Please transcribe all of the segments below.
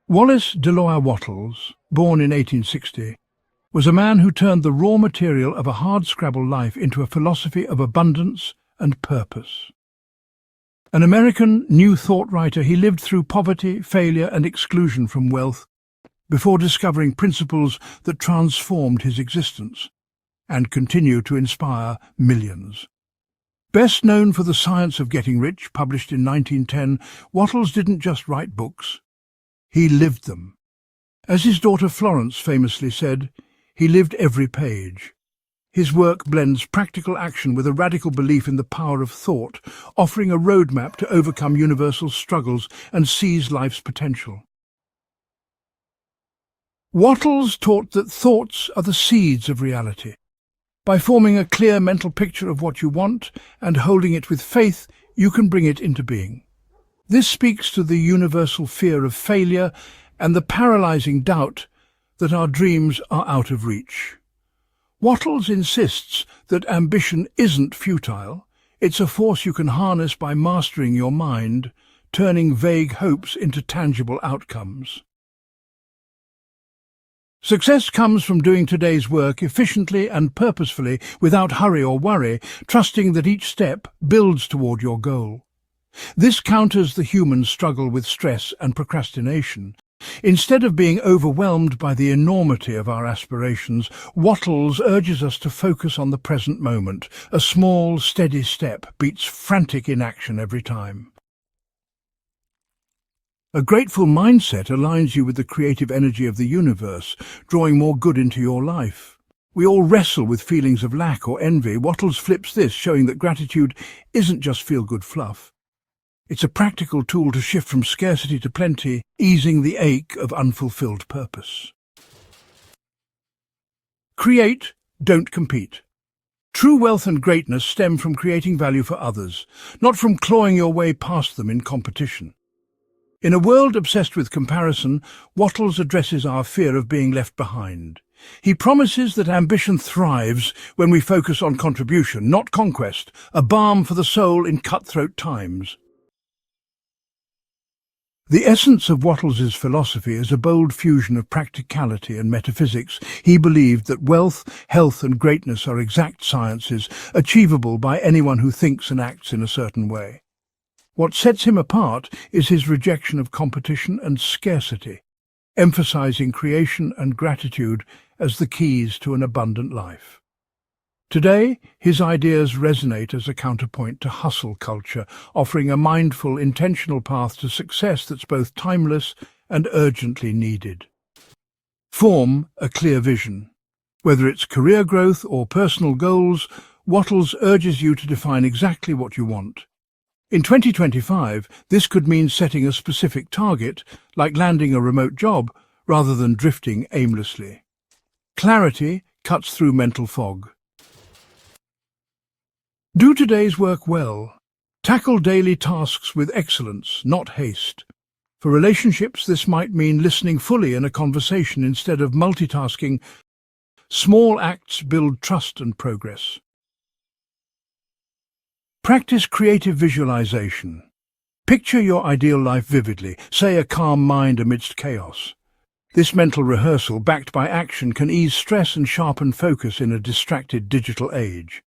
Wallace D. Wattles, born in 1860, was a man who turned the raw material of a hard-scrabble life into a philosophy of abundance and purpose. An American New Thought writer, he lived through poverty, failure and exclusion from wealth before discovering principles that transformed his existence and continue to inspire millions. Best known for The Science of Getting Rich, published in 1910, Wattles didn't just write books, he lived them. As his daughter Florence famously said, he lived every page. His work blends practical action with a radical belief in the power of thought, offering a roadmap to overcome universal struggles and seize life's potential. Wattles taught that thoughts are the seeds of reality. By forming a clear mental picture of what you want and holding it with faith, you can bring it into being. This speaks to the universal fear of failure and the paralyzing doubt that our dreams are out of reach. Wattles insists that ambition isn't futile. It's a force you can harness by mastering your mind, turning vague hopes into tangible outcomes. Success comes from doing today's work efficiently and purposefully, without hurry or worry, trusting that each step builds toward your goal. This counters the human struggle with stress and procrastination. Instead of being overwhelmed by the enormity of our aspirations, Wattles urges us to focus on the present moment. A small, steady step beats frantic inaction every time. A grateful mindset aligns you with the creative energy of the universe, drawing more good into your life. We all wrestle with feelings of lack or envy. Wattles flips this, showing that gratitude isn't just feel-good fluff. It's a practical tool to shift from scarcity to plenty, easing the ache of unfulfilled purpose. Create, don't compete. True wealth and greatness stem from creating value for others, not from clawing your way past them in competition. In a world obsessed with comparison, Wattles addresses our fear of being left behind. He promises that ambition thrives when we focus on contribution, not conquest, a balm for the soul in cutthroat times. The essence of Wattles's philosophy is a bold fusion of practicality and metaphysics. He believed that wealth, health and greatness are exact sciences, achievable by anyone who thinks and acts in a certain way. What sets him apart is his rejection of competition and scarcity, emphasizing creation and gratitude as the keys to an abundant life. Today, his ideas resonate as a counterpoint to hustle culture, offering a mindful, intentional path to success that's both timeless and urgently needed. Form a clear vision. Whether it's career growth or personal goals, Wattles urges you to define exactly what you want. In 2025, this could mean setting a specific target, like landing a remote job, rather than drifting aimlessly. Clarity cuts through mental fog. Do today's work well. Tackle daily tasks with excellence, not haste. For relationships, this might mean listening fully in a conversation instead of multitasking. Small acts build trust and progress. Practice creative visualization. Picture your ideal life vividly, say a calm mind amidst chaos. This mental rehearsal, backed by action, can ease stress and sharpen focus in a distracted digital age.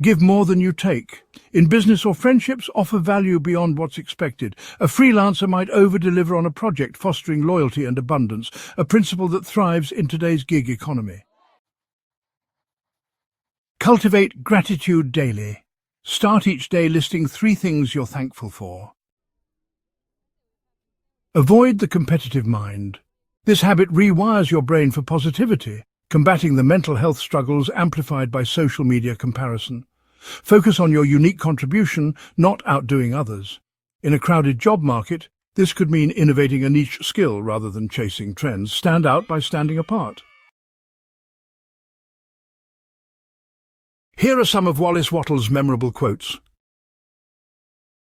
Give more than you take. In business or friendships, offer value beyond what's expected. A freelancer might over-deliver on a project, fostering loyalty and abundance, a principle that thrives in today's gig economy. Cultivate gratitude daily. Start each day listing 3 things you're thankful for. Avoid the competitive mind. This habit rewires your brain for positivity, combating the mental health struggles amplified by social media comparison. Focus on your unique contribution, not outdoing others. In a crowded job market, this could mean innovating a niche skill rather than chasing trends. Stand out by standing apart. Here are some of Wallace Wattles' memorable quotes.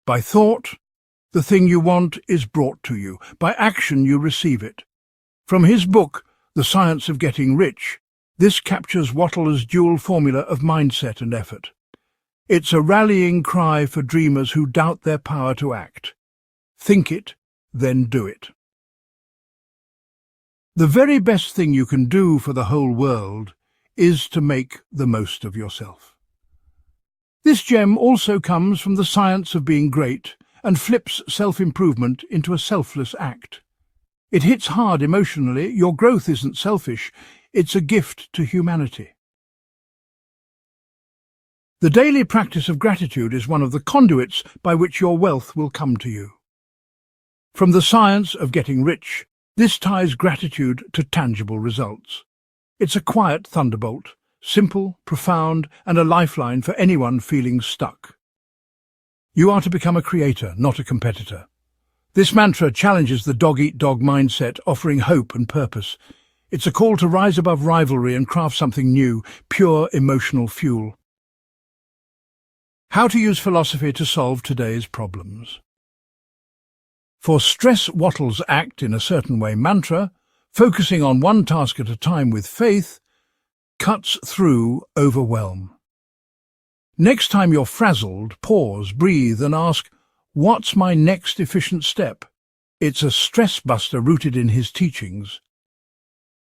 By thought, the thing you want is brought to you. By action, you receive it. From his book, The Science of Getting Rich, this captures Wattles' dual formula of mindset and effort. It's a rallying cry for dreamers who doubt their power to act. Think it, then do it. The very best thing you can do for the whole world is to make the most of yourself. This gem also comes from the science of being great and flips self-improvement into a selfless act. It hits hard emotionally. Your growth isn't selfish, it's a gift to humanity. The daily practice of gratitude is one of the conduits by which your wealth will come to you. From the science of getting rich, this ties gratitude to tangible results. It's a quiet thunderbolt, simple, profound, and a lifeline for anyone feeling stuck. You are to become a creator, not a competitor. This mantra challenges the dog-eat-dog mindset, offering hope and purpose. It's a call to rise above rivalry and craft something new, pure emotional fuel. How to use philosophy to solve today's problems. For stress Wattles act in a certain way mantra, focusing on one task at a time with faith, cuts through overwhelm. Next time you're frazzled, pause, breathe and ask, what's my next efficient step? It's a stress buster rooted in his teachings.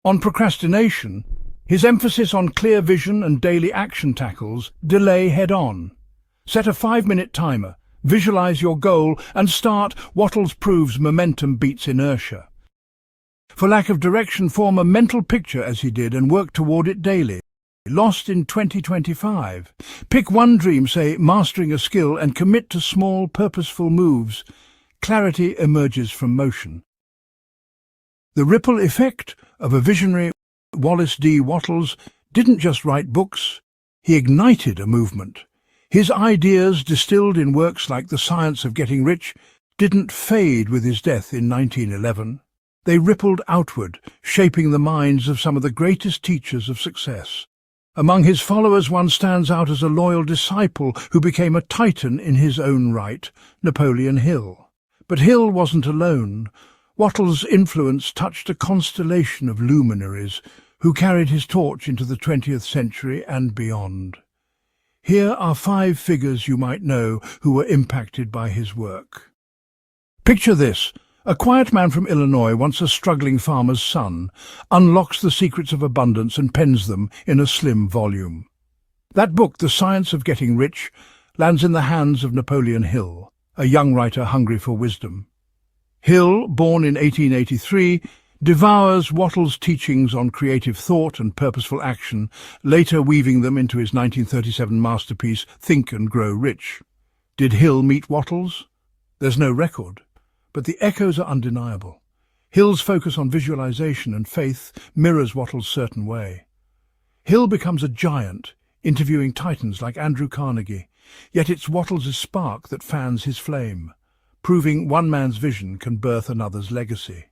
On procrastination, his emphasis on clear vision and daily action tackles delay head-on. Set a 5-minute timer, visualize your goal and start. Wattles proves momentum beats inertia. For lack of direction, form a mental picture as he did and work toward it daily. Lost in 2025. Pick one dream, say mastering a skill, and commit to small, purposeful moves. Clarity emerges from motion. The ripple effect of a visionary, Wallace D. Wattles, didn't just write books, he ignited a movement. His ideas, distilled in works like The Science of Getting Rich, didn't fade with his death in 1911. They rippled outward, shaping the minds of some of the greatest teachers of success. Among his followers, one stands out as a loyal disciple who became a titan in his own right, Napoleon Hill. But Hill wasn't alone. Wattles' influence touched a constellation of luminaries who carried his torch into the 20th century and beyond. Here are 5 figures you might know who were impacted by his work. Picture this. A quiet man from Illinois, once a struggling farmer's son, unlocks the secrets of abundance and pens them in a slim volume. That book, The Science of Getting Rich, lands in the hands of Napoleon Hill, a young writer hungry for wisdom. Hill, born in 1883, devours Wattles' teachings on creative thought and purposeful action, later weaving them into his 1937 masterpiece, Think and Grow Rich. Did Hill meet Wattles? There's no record, but the echoes are undeniable. Hill's focus on visualization and faith mirrors Wattles' certain way. Hill becomes a giant, interviewing titans like Andrew Carnegie, yet it's Wattles' spark that fans his flame, proving one man's vision can birth another's legacy.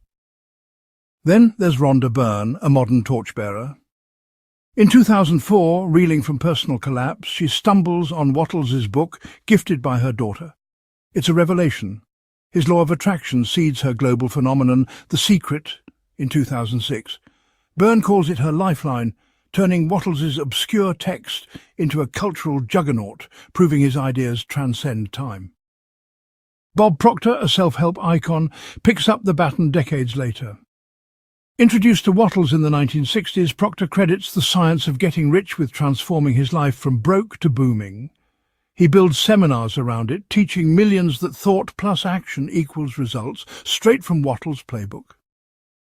Then there's Rhonda Byrne, a modern torchbearer. In 2004, reeling from personal collapse, she stumbles on Wattles' book, gifted by her daughter. It's a revelation. His law of attraction seeds her global phenomenon, The Secret, in 2006. Byrne calls it her lifeline, turning Wattles' obscure text into a cultural juggernaut, proving his ideas transcend time. Bob Proctor, a self-help icon, picks up the baton decades later. Introduced to Wattles in the 1960s, Proctor credits The Science of Getting Rich with transforming his life from broke to booming. He builds seminars around it, teaching millions that thought plus action equals results, straight from Wattles' playbook.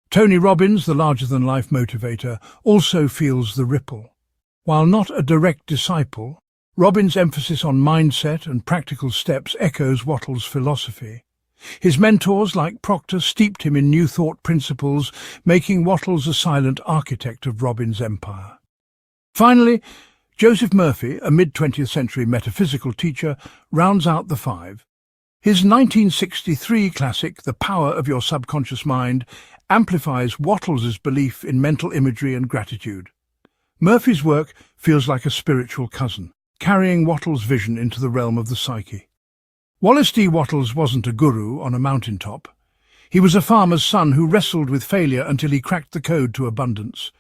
Tony Robbins, the larger-than-life motivator, also feels the ripple. While not a direct disciple, Robbins' emphasis on mindset and practical steps echoes Wattles' philosophy. His mentors, like Proctor, steeped him in New Thought principles, making Wattles a silent architect of Robbins' empire. Finally, Joseph Murphy, a mid-20th century metaphysical teacher, rounds out the 5. His 1963 classic, The Power of Your Subconscious Mind, amplifies Wattles' belief in mental imagery and gratitude. Murphy's work feels like a spiritual cousin, carrying Wattles' vision into the realm of the psyche. Wallace D. Wattles wasn't a guru on a mountaintop. He was a farmer's son who wrestled with failure until he cracked the code to abundance.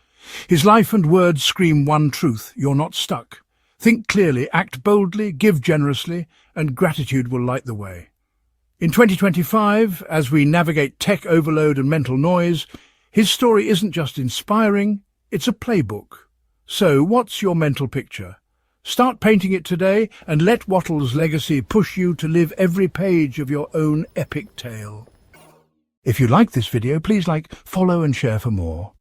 His life and words scream one truth: you're not stuck. Think clearly, act boldly, give generously, and gratitude will light the way. In 2025, as we navigate tech overload and mental noise, his story isn't just inspiring, it's a playbook. So, what's your mental picture? Start painting it today and let Wattles' legacy push you to live every page of your own epic tale. If you like this video, please like, follow and share for more.